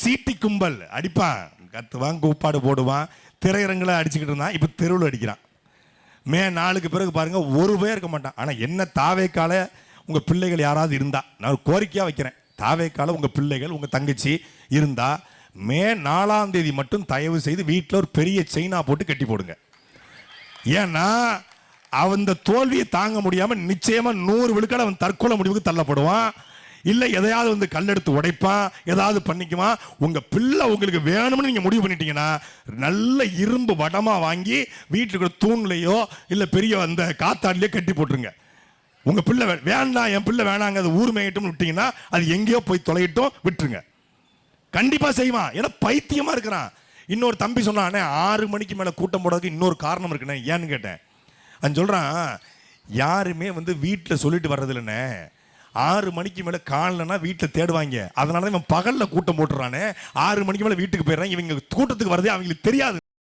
சீட்டி கும்பல் அடிப்பான், கத்துவான், கூப்பாடு போடுவான், திரையரங்களை அடிச்சுக்கிட்டு இருந்தான். இப்போ தெருவில் அடிக்கிறான். மே 4க்கு பிறகு பாருங்க ஒரு பேர் இருக்க மாட்டான். ஆனால் என்ன தாவேக்கால உங்கள் பிள்ளைகள் யாராவது இருந்தா, நான் ஒரு கோரிக்கையாக வைக்கிறேன், தாவேக்கால உங்கள் பிள்ளைகள் உங்கள் தங்கச்சி இருந்தா மே 4ஆம் தேதி மட்டும் தயவு செய்து வீட்டில் ஒரு பெரிய செயினா போட்டு கட்டி போடுங்க. ஏன்னா அவன் தோல்வியை தாங்க முடியாம நிச்சயமா 100 விழுக்காடு அவன் தற்கொலை முடிவுக்கு தள்ளப்படுவான். இல்லை எதையாவது கல்லெடுத்து உடைப்பான், ஏதாவது பண்ணிக்குவான். உங்க பிள்ளை உங்களுக்கு வேணும்னு நீங்க முடிவு பண்ணிட்டீங்கன்னா நல்ல இரும்பு வடமா வாங்கி வீட்டுக்கு தூண்லையோ இல்லை பெரிய அந்த காத்தாடிலையோ கட்டி போட்டுருங்க. உங்க பிள்ளை வேண்டாம், என் பிள்ளை வேணாங்க, அது ஊர் மேயிட்டும் விட்டீங்கன்னா அது எங்கேயோ போய் தொலையிட்டும் விட்டுருங்க. கண்டிப்பா செய்வான், ஏன்னா பைத்தியமா இருக்கிறான். இன்னொரு தம்பி சொன்னானே 6 மணிக்கு மேல கூட்டம் போடுறதுக்கு இன்னொரு காரணம் இருக்குண்ணே, ஏன்னு கேட்டேன். அவன் சொல்றான், யாருமே வீட்டில் சொல்லிட்டு வர்றது இல்லைண்ணே, 6 மணிக்கு மேல காணலன்னா வீட்டில் தேடுவாங்க, அதனால இவன் பகல்ல கூட்டம் போட்டுறானே, 6 மணிக்கு மேல வீட்டுக்கு போயிடுறான், இவங்க கூட்டத்துக்கு வரதே அவங்களுக்கு தெரியாது.